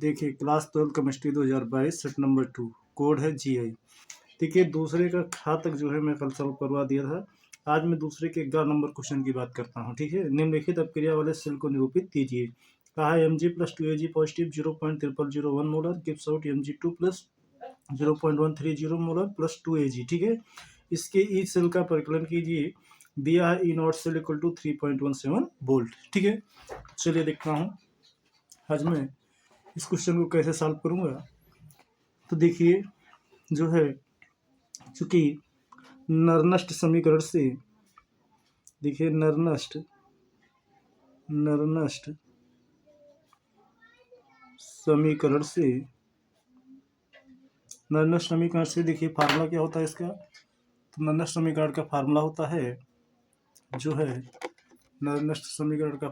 देखिए class 12 chemistry 2022 set number 2 code है GI। देखिए दूसरे का घातक जो है मैं कल सॉल्व करवा दिया था। आज मैं दूसरे के 11 नंबर क्वेश्चन की बात करता हूँ। ठीक है, निम्नलिखित अपक्रिया वाले सेल को निरूपित कीजिए। कहा है Mg + 2Ag positive 0.0001 molar gives out Mg2 + 0.130 molar + 2Ag। ठीक है, इसके ई सेल का परिकलन कीजिए। दिया है E naught cell equal to 3.17 volt. ठीक है, चलिए देखता हूँ आज मैं इस क्वेश्चन को कैसे सॉल्व करूँगा। तो देखिए जो है, चूंकि नरनस्ट समीकरण से, देखिए नरनस्ट समीकरण से देखिए फार्मूला क्या होता है इसका। तो नरनस्ट समीकरण का फार्मूला होता है जो है नरनस्ट समीकरण का,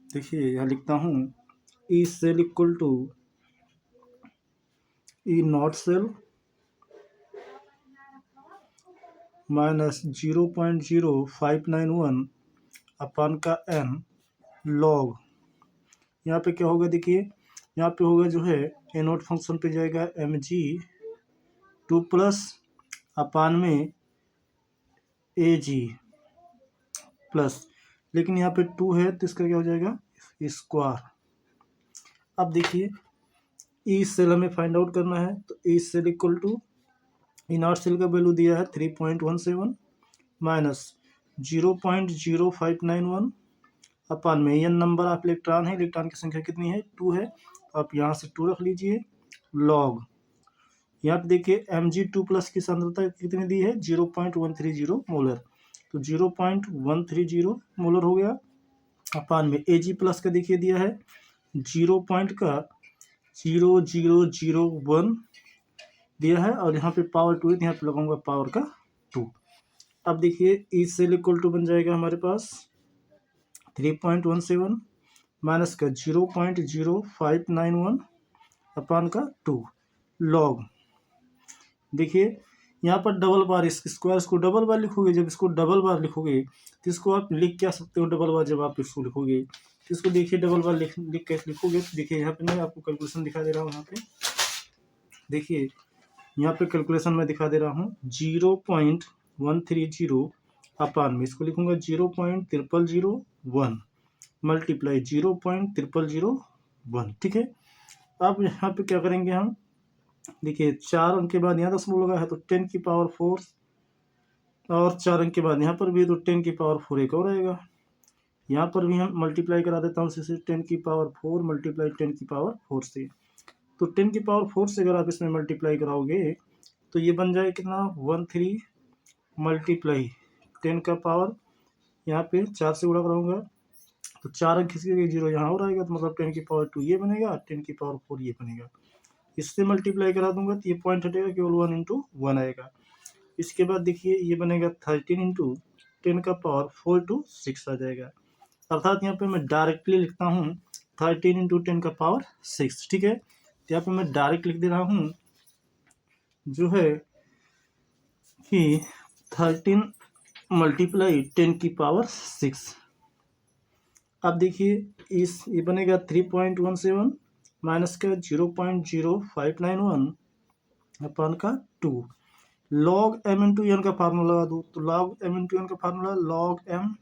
देखिए यहाँ लिखता हूँ E cell equal to E naught cell minus 0.0591 upon का n लॉग। यहाँ पे क्या होगा, देखिए यहाँ पे होगा जो है ए नोट फंक्शन पे जाएगा Mg2 प्लस अपान में Ag प्लस, लेकिन यहाँ पे 2 है तो इसका क्या हो जाएगा स्क्वायर। अब देखिए ई सेल हमें फाइंड आउट करना है, तो E cell equal to E naught cell का वैल्यू दिया है 3.17 माइनस 0.0591 अपान में एन नंबर ऑफ इलेक्ट्रॉन है, इलेक्ट्रॉन की संख्या कितनी है 2 है, तो आप यहाँ से 2 रख लीजिए लॉग। यहाँ पे देखिए Mg2 प्लस की सांद्रता कितनी दी है 0.130 मोलर, तो 0.130 मोलर हो गया अपान में Ag प्लस का देखिए दिया है 0.0001 दिया है, और यहाँ पे पावर 2 है तो यहाँ पे लगाऊंगा पावर का 2। अब देखिए ई सेल इक्वल टू बन जाएगा हमारे पास 3.17 माइनस का 0.0591 अपान का 2 लॉग। देखिए यहाँ पर डबल बार इस स्क्वायर इसको डबल बार लिखोगे, जब इसको डबल बार लिखोगे तो इसको आप लिख क्या सकते हो डबल बार, जब आप इसको लिखोगे तो इसको देखिए डबल बार लिख कैसे लिखोगे। तो देखिए यहाँ पे मैं आपको कैलकुलेशन दिखा दे रहा हूँ। यहाँ पे देखिए यहाँ पे कैलकुलेशन में दिखा दे रहा हूँ 0.130 अपान में इसको लिखूंगा 0.0001 मल्टीप्लाई 0.0001। ठीक है, अब यहाँ पे क्या करेंगे हम, देखिए 4 अंक के बाद यहाँ दशमलव लगा है तो 10 की पावर 4, और 4 अंक के बाद यहाँ पर भी तो 10 की पावर 4 एक और आएगा। यहाँ पर भी हम मल्टीप्लाई करा देता हूँ इसे 10 की पावर 4 मल्टीप्लाई 10 की पावर 4 से, तो 10 की पावर 4 से अगर आप इसमें मल्टीप्लाई कराओगे तो ये बन जाए कितना 13 मल्टीप्लाई 10 का पावर, यहाँ पे 4 से गुणा कराऊंगा तो 4 अंक खिसके 0 यहाँ और आएगा, तो मतलब 10 की पावर 2 ये बनेगा, 10 की पावर 4 ये बनेगा। इससे मल्टीप्लाई करा दूंगा तो ये पॉइंट हटेगा, केवल 1 × 1 आएगा। इसके बाद देखिए ये बनेगा 13 × 10 का पावर 4 × 6 आ जाएगा, अर्थात यहाँ पे मैं डायरेक्टली लिखता हूँ 13 × 10 का पावर 6। ठीक है, तो यहाँ पे मैं डायरेक्ट लिख दे रहा हूँ जो है कि 13 मल्टीप्लाई 10 की पावर 6। अब देखिए इस ये बनेगा 3.17 माइनस का 0.0591 अपान का 2 लॉग m इंटू एन का फार्मूला लगा दूँ, तो लॉग m इंटू एन का formula log m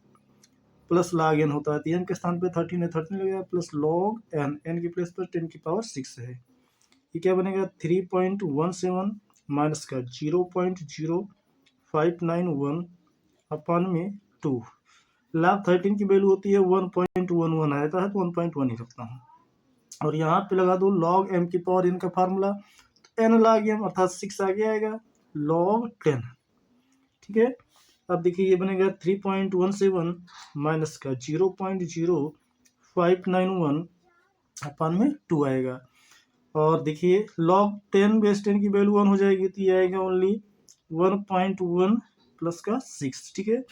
plus log n होता है, तो n के स्थान पे 13 है 13 लगेगा प्लस लॉग n की प्लेस पर 10 की पावर 6 है। ये क्या बनेगा 3.17 माइनस का 0.0591 अपान में 2 लॉग 13 की वैल्यू होती है 1.11 आता है तो 1.1 ही रखता हूँ, और यहाँ पे लगा दो लॉग m की पावर n का फार्मूला, तो n लॉग m अर्थात 6 आगे आएगा लॉग 10। ठीक है, अब देखिए ये बनेगा 3.17 माइनस का 0.0591 अपान में 2 आएगा, और देखिए लॉग 10 बेस 10 की वैल्यू 1 हो जाएगी तो ये आएगा ओनली 1.1 प्लस का 6। ठीक है,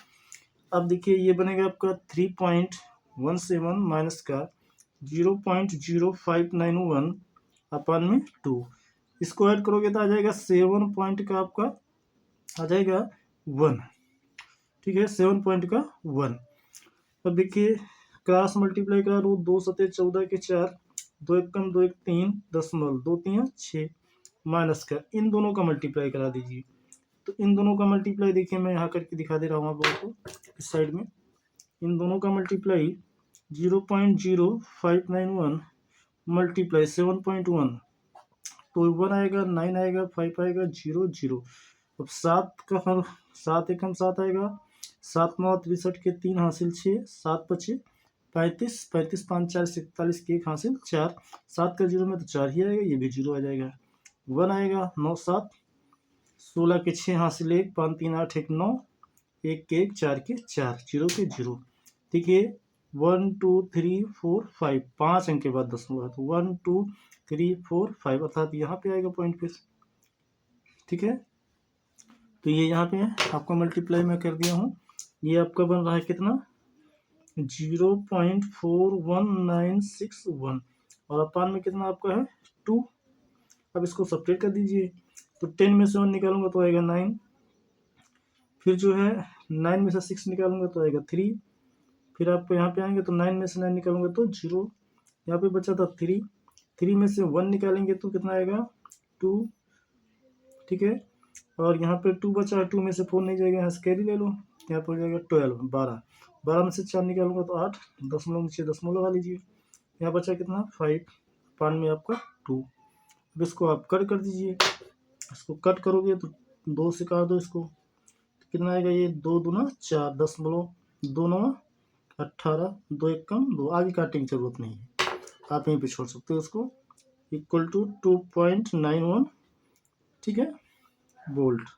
अब देखिए ये बनेगा आपका 3.17 माइनस का 0.0591 अपान में 2, इसको ऐड करोगे तो आ जाएगा 7 पॉइंट का आपका आ जाएगा 1। ठीक है, 7 पॉइंट का 1। अब देखिए क्रॉस मल्टीप्लाई करा लो 2 × 7 = 14 के 4 2 एकम 2 एक 3 दशमलव 2 3 6 माइनस का इन दोनों का मल्टीप्लाई करा दीजिए। तो इन दोनों का मल्टीप्लाई देखिए मैं यहाँ करके दिखा दे रहा हूँ आप लोगों को इस साइड में। इन दोनों का मल्टीप्लाई 0.0591 मल्टीप्लाई 7.1 तो 1 आएगा, 9 आएगा, 5 आएगा, 0 0। अब 7 का हर 7 एकम 7 आएगा, 7 9 63 के 3 हासिल 6, 7 बचे 35, 35 5 4 47 के 1 हासिल 4, 7 का 0 में तो 4 ही आएगा, ये भी 0 आ जाएगा। 1 आएगा, 9 7 16 के 6 हासिल 1, 5 3 8 1 9, 1 के 1 4 के 4, 0 के 0। देखिए 1 2 3 4 5 5 अंक के बाद दशमलव है तो 1 2 3 4 5 अर्थात यहाँ पे आएगा पॉइंट फिर। ठीक है, तो ये यहाँ पे आपका मल्टीप्लाई मैं कर दिया हूँ। ये आपका बन रहा है कितना 0.41961 और अपान में कितना आपका है 2। अब इसको सब्ट्रैक्ट कर दीजिए तो 10 में से 1 निकालूंगा तो आएगा 9, फिर जो है 9 में से 6 निकालूंगा तो आएगा 3, फिर आप यहाँ पे आएंगे तो 9 में से 9 निकालूंगा तो 0, यहाँ पे बचा था 3, 3 में से 1 निकालेंगे तो कितना आएगा 2। ठीक है, और यहाँ पे 2 बचा है, 2 में से 4 नहीं जाएगा, यहाँ से कैरी ले लो, यहाँ पर हो जाएगा 12 12, 12 में से 4 निकालूंगा तो 8, दशमलव में 6 दशमलव लगा लीजिए, यहाँ बचा कितना 5, 5 में आपका 2। अब इसको आप कट कर दीजिए, इसको कट करोगे तो 2 से काट दो इसको तो कितना आएगा ये 2 दूना 4 दशमलव 2 9 18, 2 एक कम 2, आगे काटने की जरूरत नहीं है, आप यहीं पे छोड़ सकते हो उसको, इक्वल टू 2.91। ठीक है, वोल्ट,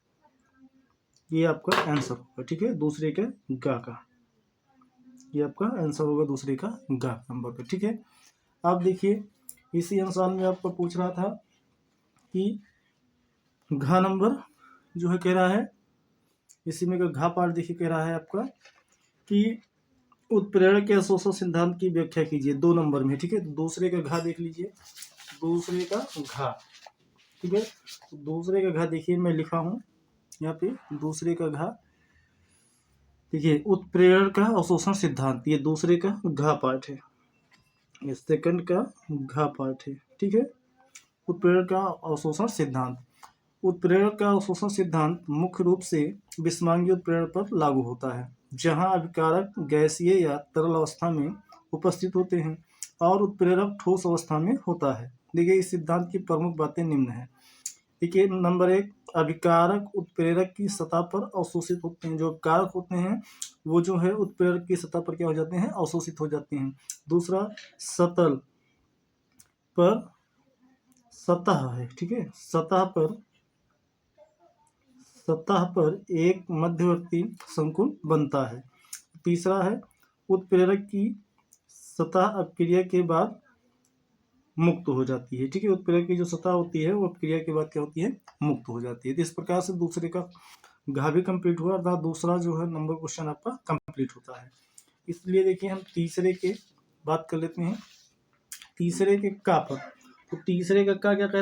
ये आपका आंसर होगा। ठीक है, दूसरे के गा का ये आपका आंसर होगा दूसरे का गा नंबर पे। ठीक है, आप देखिए इसी अनुसार में आपको पूछ रहा था कि घा नंबर जो है कह रहा है, इसी में का घा पार्ट देखिए कह रहा है आपका कि उत्प्रेरण के अशोषण सिद्धांत की व्याख्या कीजिए 2 नंबर में। ठीक है, तो दूसरे का घा देख लीजिए, दूसरे का घा। ठीक है, तो दूसरे का घा देखिए मैं लिखा हूँ यहाँ पे दूसरे का घा। देखिए उत्प्रेरण का अवशोषण सिद्धांत, ये दूसरे का घा पार्ट है, ये सेकंड का घा पार्ट है। ठीक है, उत्प्रेरण का अवशोषण सिद्धांत, उत्प्रेरण का अवशोषण सिद्धांत मुख्य रूप से विषमांगी उत्प्रेरण पर लागू होता है, जहां अभिकारक गैसीय या तरल अवस्था में उपस्थित होते हैं और उत्प्रेरक ठोस अवस्था में होता है। देखिए इस सिद्धांत की प्रमुख बातें निम्न है। देखिए नंबर 1, अभिकारक उत्प्रेरक की सतह पर अवशोषित होते हैं, जो कारक होते हैं वो जो है उत्प्रेरक की सतह पर क्या हो जाते हैं, अवशोषित हो जाते हैं। दूसरा सतह है। ठीक है, सतह पर एक मध्यवर्ती संकुल बनता है। तीसरा है उत्प्रेरक की सतह अपक्रिया के बाद मुक्त हो जाती है। ठीक है, उत्प्रेरक की जो सतह होती है वो अपक्रिया के बाद क्या होती है, मुक्त हो जाती है। तो इस प्रकार से दूसरे का घा भी कंप्लीट हुआ, अर्थात दूसरा जो है नंबर क्वेश्चन आपका कंप्लीट होता है। इसलिए देखिए हम तीसरे के बात कर लेते हैं, तीसरे के का पर। तो तीसरे का क्या कह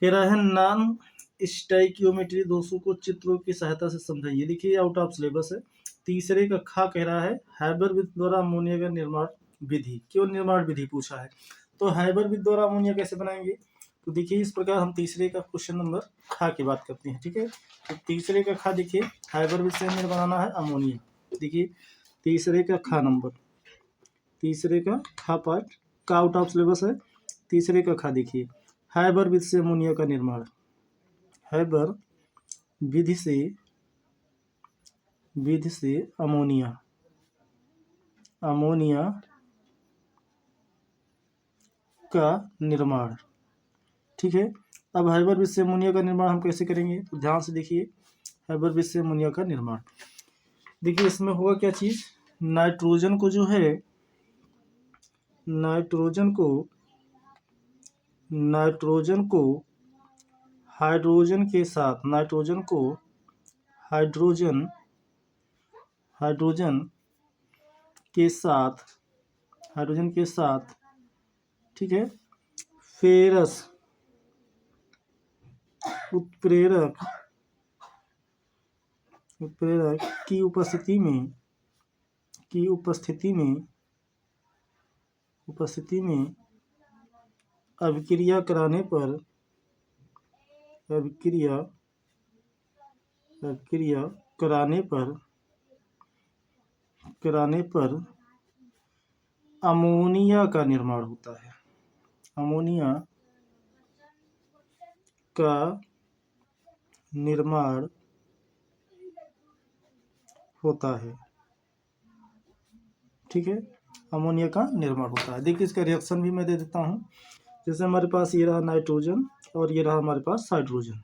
रहा है नॉन स्टाइकियोमेट्री दोषों को चित्रों की सहायता से समझाइए। देखिए आउट ऑफ सिलेबस है। तीसरे का खा कह रहा है हाइबरविथ द्वारा अमोनिया का निर्माण विधि, केवल निर्माण विधि पूछा है। तो हाइबरविथ द्वारा अमोनिया कैसे बनाएंगे, तो देखिए इस प्रकार हम तीसरे का क्वेश्चन नंबर खा की बात करते हैं। ठीक है, तो तीसरे का खा देखिए हाइबरविथ से हमें बनाना है अमोनिया। देखिए तीसरे का खा नंबर, तीसरे का खा पार्ट का आउट ऑफ सिलेबस है। तीसरे का खा देखिए हाइबरविथ से अमोनिया का निर्माण, हाइबर विधि से अमोनिया का निर्माण। ठीक है, अब हाइबरविथ से अमोनिया का निर्माण हम कैसे करेंगे, तो ध्यान से देखिए हाइबरविथ से अमोनिया का निर्माण। देखिए इसमें होगा क्या चीज, नाइट्रोजन को जो है नाइट्रोजन को हाइड्रोजन के साथ, हाइड्रोजन के साथ ठीक है फेरस उत्प्रेरक की उपस्थिति में अभिक्रिया कराने पर अभिक्रिया अभिक्रिया कराने पर अमोनिया का निर्माण होता है। अमोनिया का निर्माण होता है। ठीक है, अमोनिया का निर्माण होता है। देखिए इसका रिएक्शन भी मैं दे देता हूँ। जैसे हमारे पास ये रहा नाइट्रोजन और ये रहा हमारे पास हाइड्रोजन।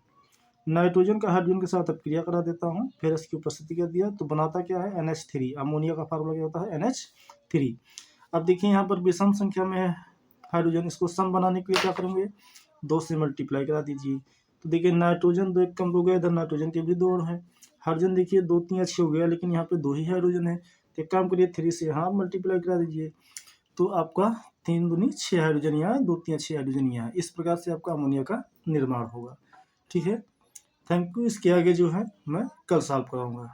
नाइट्रोजन का हाइड्रोजन के साथ अभिक्रिया करा देता हूँ, फिर इसकी उपस्थिति कर दिया तो बनाता क्या है NH3। अमोनिया का फार्मूला क्या होता है NH3। अब देखिए यहाँ पर विषम संख्या में है हाइड्रोजन, इसको सम बनाने के लिए क्या करेंगे 2 से मल्टीप्लाई करा दीजिए। तो देखिए नाइट्रोजन 2 एक कम हो गया, इधर नाइट्रोजन के भी 2 हैं। हाइड्रोजन देखिए 2 3 अच्छे हो गया, लेकिन यहाँ पे 2 ही हाइड्रोजन है। तो एक काम करिए 3 से यहाँ मल्टीप्लाई करा दीजिए तो आपका 3 दूनी 6 हाइड्रोजन यहाँ, 2 3 6 हाइड्रोजन यहाँ। इस प्रकार से आपका अमोनिया का निर्माण होगा। ठीक है, थैंक यू। इसके आगे जो है मैं कल सॉल्व कराऊंगा।